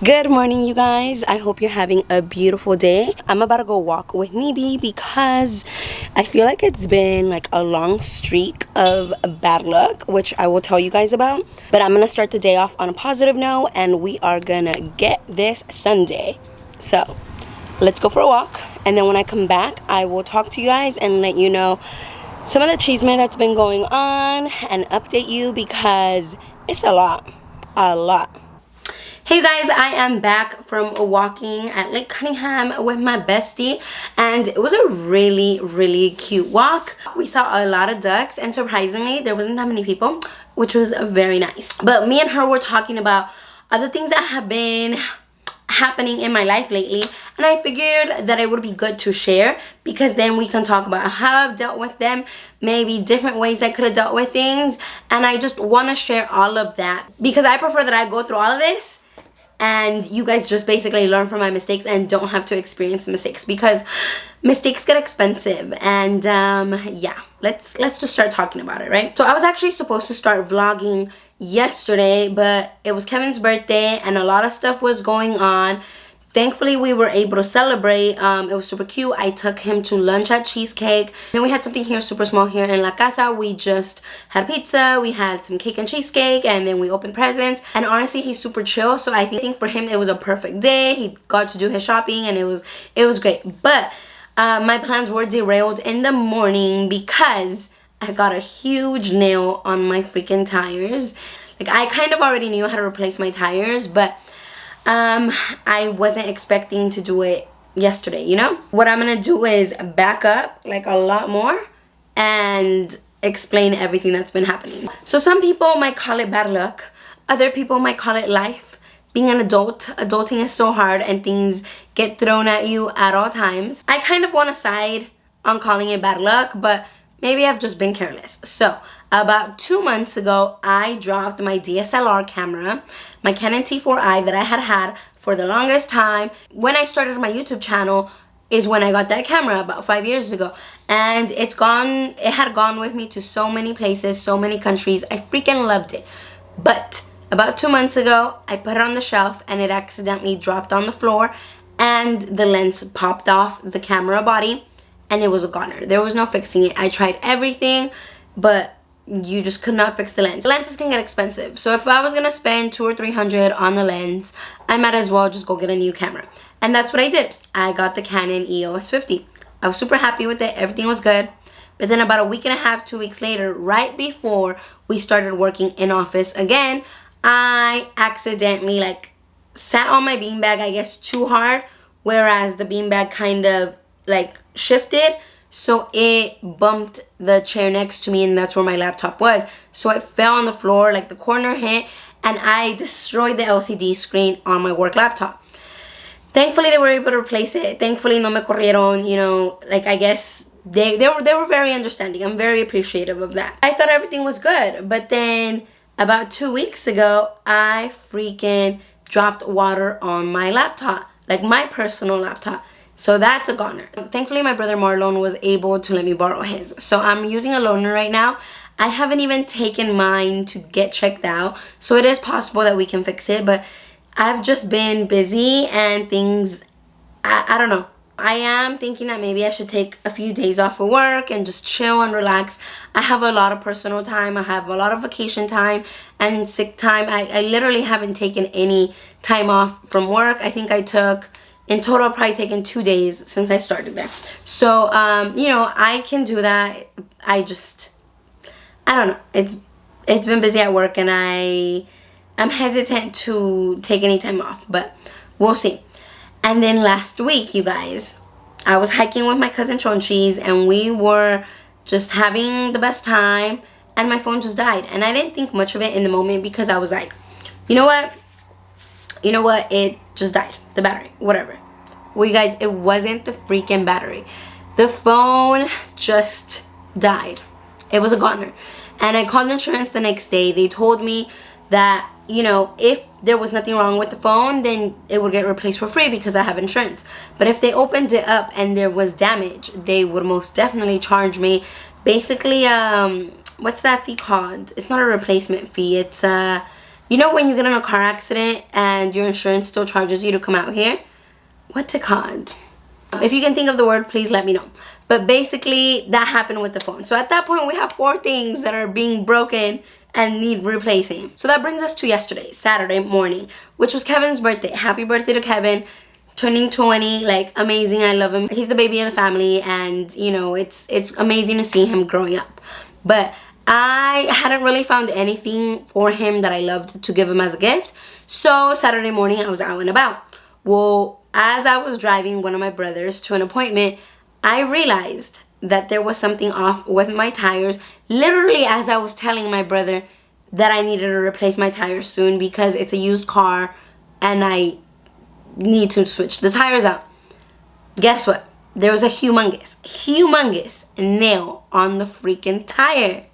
Good morning, you guys. I hope you're having a beautiful day. I'm about to go walk with Nibi because I feel like it's been like a long streak of bad luck, which I will tell you guys about. But I'm gonna start the day off on a positive note, and we are gonna get this Sunday. So let's go for a walk, and then when I come back, I will talk to you guys and let you know some of the chisme that's been going on and update you because it's a lot. Hey you guys, I am back from walking at Lake Cunningham with my bestie, and it was a really cute walk. We saw a lot of ducks, and surprisingly there wasn't that many people, which was very nice. But me and her were talking about other things that have been happening in my life lately, and I figured that it would be good to share because then we can talk about how I've dealt with them, maybe different ways I could have dealt with things, and I just want to share all of that because I prefer that I go through all of this and you guys just basically learn from my mistakes and don't have to experience the mistakes because mistakes get expensive. And yeah, let's just start talking about it, right? So I was actually supposed to start vlogging yesterday, but it was Kevin's birthday and a lot of stuff was going on. Thankfully, we were able to celebrate. It was super cute. I took him to lunch at Cheesecake. Then we had something here, super small here in La Casa. We just had pizza. We had some cake and cheesecake, and then we opened presents. And honestly, he's super chill. So I think for him, it was a perfect day. He got to do his shopping, and it was great. But my plans were derailed in the morning because I got a huge nail on my freaking tires. Like, I kind of already knew how to replace my tires, but I wasn't expecting to do it yesterday, you know? What I'm gonna do is back up like a lot more and explain everything that's been happening. So some people might call it bad luck. Other people might call it life. Being an adult, adulting is so hard and things get thrown at you at all times. I kind of want to side on calling it bad luck, but maybe I've just been careless. So about 2 months ago, I dropped my DSLR camera, my Canon T4i that I had for the longest time. When I started my YouTube channel is when I got that camera about 5 years ago. And it had gone with me to so many places, so many countries. I freaking loved it. But about 2 months ago, I put it on the shelf and it accidentally dropped on the floor and the lens popped off the camera body and it was a goner. There was no fixing it. I tried everything, but you just could not fix the lens. Lenses can get expensive, so if I was gonna spend $200 or $300 on the lens, I might as well just go get a new camera. And that's what I did. I got the Canon EOS 50. I was super happy with it. Everything was good. But then about a week and a half, 2 weeks later, right before we started working in office again, I accidentally like sat on my beanbag, I guess, too hard, whereas the beanbag kind of like shifted. So it bumped the chair next to me, and that's where my laptop was. So it fell on the floor, like the corner hit, and I destroyed the LCD screen on my work laptop. Thankfully, they were able to replace it. Thankfully, no me corrieron, you know, like I guess they were very understanding. I'm very appreciative of that. I thought everything was good, but then about 2 weeks ago, I freaking dropped water on my laptop, like my personal laptop. So that's a goner. Thankfully, my brother Marlon was able to let me borrow his. So I'm using a loaner right now. I haven't even taken mine to get checked out. So it is possible that we can fix it. But I've just been busy and things, I don't know. I am thinking that maybe I should take a few days off of work and just chill and relax. I have a lot of personal time. I have a lot of vacation time and sick time. I literally haven't taken any time off from work. I think I took... in total, I've probably taken 2 days since I started there. So, you know, I can do that. I don't know. It's been busy at work and I'm hesitant to take any time off, but we'll see. And then last week, you guys, I was hiking with my cousin Chonchis and we were just having the best time and my phone just died. And I didn't think much of it in the moment because I was like, you know what? It just died. The battery, whatever. Well, you guys, it wasn't the freaking battery. The phone just died. It was a goner. And I called insurance the next day. They told me that, you know, if there was nothing wrong with the phone, then it would get replaced for free because I have insurance. But if they opened it up and there was damage, they would most definitely charge me basically, what's that fee called? It's not a replacement fee. It's You know when you get in a car accident and your insurance still charges you to come out here? What's it called? If you can think of the word, please let me know. But basically, that happened with the phone. So at that point, we have 4 things that are being broken and need replacing. So that brings us to yesterday, Saturday morning, which was Kevin's birthday. Happy birthday to Kevin. Turning 20, like, amazing. I love him. He's the baby of the family, and you know, it's amazing to see him growing up. But I hadn't really found anything for him that I loved to give him as a gift. So Saturday morning, I was out and about. Well, as I was driving one of my brothers to an appointment, I realized that there was something off with my tires. Literally as I was telling my brother that I needed to replace my tires soon because it's a used car and I need to switch the tires out. Guess what? There was a humongous nail on the freaking tire.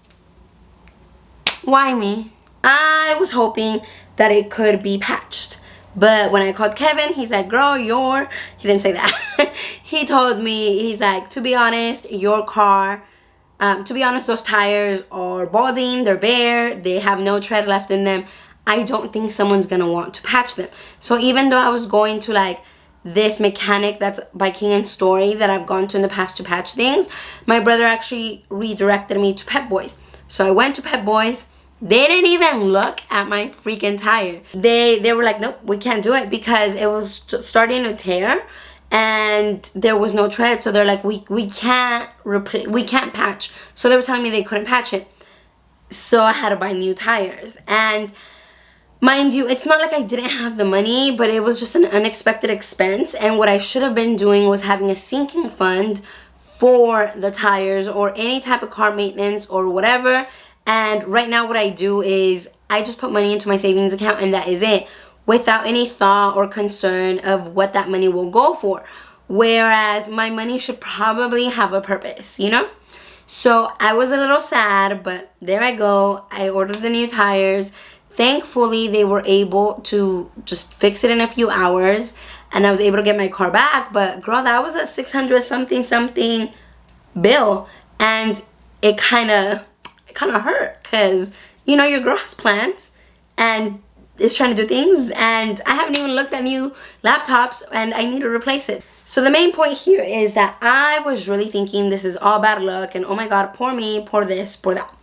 Why me? I was hoping that it could be patched. But when I called Kevin, he's like, girl, he didn't say that. He told me, he's like, to be honest, your car, to be honest, those tires are balding, they're bare, they have no tread left in them. I don't think someone's gonna want to patch them. So even though I was going to like this mechanic that's by King and Story that I've gone to in the past to patch things, my brother actually redirected me to Pep Boys. So I went to Pep Boys. They didn't even look at my freaking tire. They were like, nope, we can't do it because it was starting to tear and there was no tread. So they're like, we can't patch. So they were telling me they couldn't patch it. So I had to buy new tires. And mind you, it's not like I didn't have the money, but it was just an unexpected expense. And what I should have been doing was having a sinking fund for the tires or any type of car maintenance or whatever. And right now what I do is I just put money into my savings account and that is it, without any thought or concern of what that money will go for. Whereas my money should probably have a purpose, you know? So I was a little sad, but there I go. I ordered the new tires. Thankfully, they were able to just fix it in a few hours and I was able to get my car back. But girl, that was a 600 something bill, and it kind of hurt because, you know, your girl has plans and is trying to do things, and I haven't even looked at new laptops and I need to replace it. So the main point here is that I was really thinking this is all bad luck and oh my god, poor me, poor this, poor that.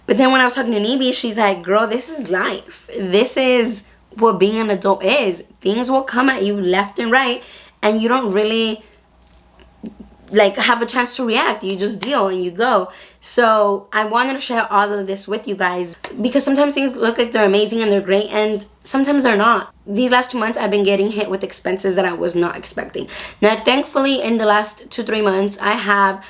But then when I was talking to Nibi, she's like, girl, this is life. This is what being an adult is. Things will come at you left and right and you don't really like have a chance to react. You just deal and you go. So I wanted to share all of this with you guys because sometimes things look like they're amazing and they're great and sometimes they're not. These last 2 months I've been getting hit with expenses that I was not expecting. Now thankfully in the last 2-3 months I have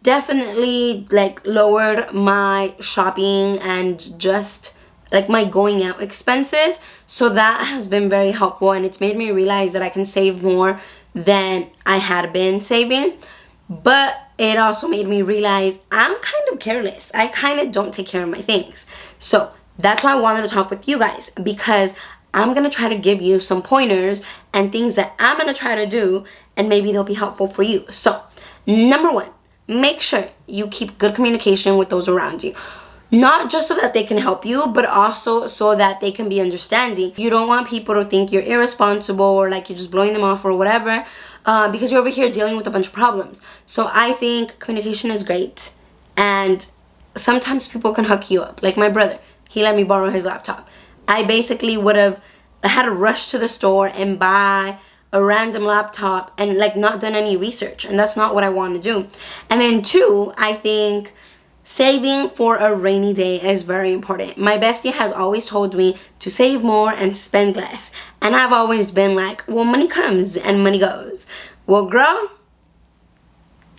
definitely like lowered my shopping and just like my going out expenses. So that has been very helpful and it's made me realize that I can save more than I had been saving. But it also made me realize I'm kind of careless. I kind of don't take care of my things. So that's why I wanted to talk with you guys, because I'm going to try to give you some pointers and things that I'm going to try to do, and maybe they'll be helpful for you. So number 1, make sure you keep good communication with those around you. Not just so that they can help you, but also so that they can be understanding. You don't want people to think you're irresponsible or like you're just blowing them off or whatever, because you're over here dealing with a bunch of problems. So I think communication is great, and sometimes people can hook you up. Like my brother, he let me borrow his laptop. I basically would have had to rush to the store and buy a random laptop and like not done any research, and that's not what I want to do. And then 2, I think saving for a rainy day is very important. My bestie has always told me to save more and spend less. And I've always been like, well, money comes and money goes. Well, girl,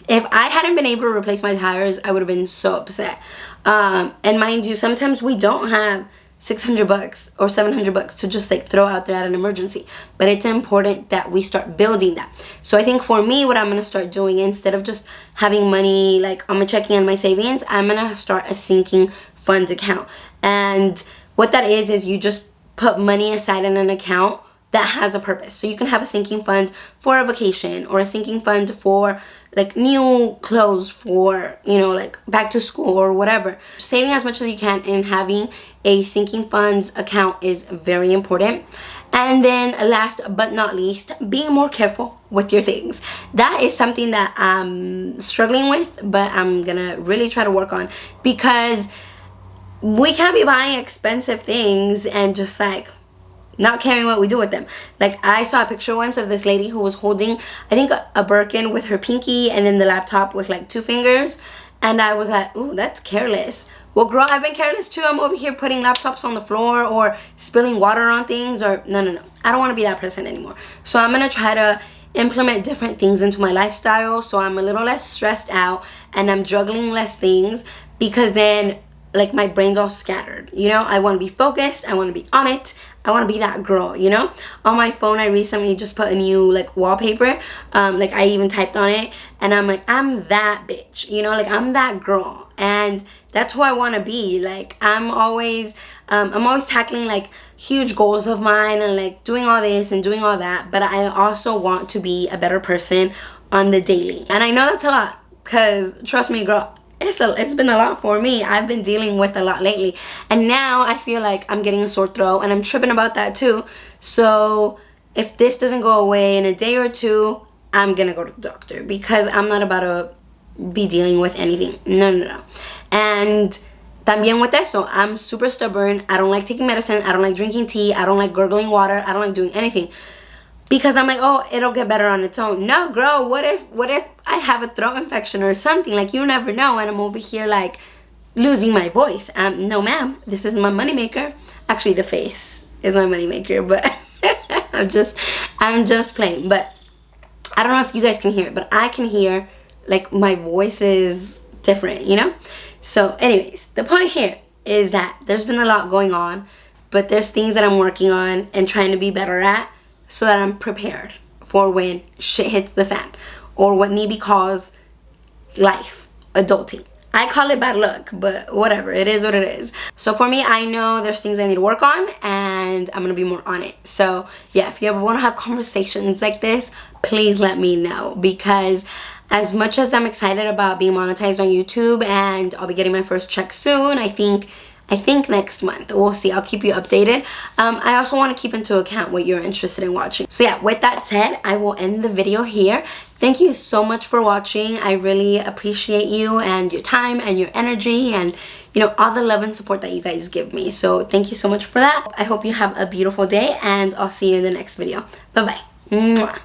if I hadn't been able to replace my tires, I would have been so upset. And mind you, sometimes we don't have $600 or $700 to just like throw out there at an emergency, but it's important that we start building that. So I think for me, what I'm gonna start doing, instead of just having money like on my checking and my savings, I'm gonna start a sinking fund account. And what that is you just put money aside in an account that has a purpose. So you can have a sinking fund for a vacation, or a sinking fund for like new clothes for, you know, like back to school or whatever. Saving as much as you can and having a sinking funds account is very important. And then last but not least, being more careful with your things. That is something that I'm struggling with, but I'm gonna really try to work on, because we can't be buying expensive things and just like not caring what we do with them. Like, I saw a picture once of this lady who was holding, I think, a Birkin with her pinky and then the laptop with like 2 fingers. And I was like, ooh, that's careless. Well, girl, I've been careless too. I'm over here putting laptops on the floor or spilling water on things, or no. I don't want to be that person anymore. So I'm going to try to implement different things into my lifestyle so I'm a little less stressed out and I'm juggling less things, because then like my brain's all scattered, you know. I want to be focused, I want to be on it, I want to be that girl, you know. On my phone, I recently just put a new like wallpaper, like I even typed on it, and I'm like, I'm that bitch, you know, like I'm that girl, and that's who I want to be. Like I'm always tackling like huge goals of mine and like doing all this and doing all that, but I also want to be a better person on the daily. And I know that's a lot, because trust me, girl, it's been a lot for me. I've been dealing with a lot lately, and now I feel like I'm getting a sore throat, and I'm tripping about that too. So if this doesn't go away in a day or two, I'm gonna go to the doctor, because I'm not about to be dealing with anything. No. And también with eso, I'm super stubborn. I don't like taking medicine, I don't like drinking tea, I don't like gurgling water, I don't like doing anything, because I'm like, oh, it'll get better on its own. No, girl, what if I have a throat infection or something? Like, you never know, and I'm over here like losing my voice. No, ma'am, this is my moneymaker. Actually, the face is my moneymaker, but I'm just playing. But I don't know if you guys can hear it, but I can hear like my voice is different, you know. So anyways, the point here is that there's been a lot going on, but there's things that I'm working on and trying to be better at, so that I'm prepared for when shit hits the fan, or what Nibi calls life, adulting. I call it bad luck, but whatever, it is what it is. So for me, I know there's things I need to work on, and I'm gonna be more on it. So yeah, if you ever want to have conversations like this, please let me know, because as much as I'm excited about being monetized on YouTube, and I'll be getting my first check soon, I think next month. We'll see. I'll keep you updated. I also want to keep into account what you're interested in watching. So yeah, with that said, I will end the video here. Thank you so much for watching. I really appreciate you and your time and your energy, and you know, all the love and support that you guys give me. So thank you so much for that. I hope you have a beautiful day, and I'll see you in the next video. Bye bye. Mwah.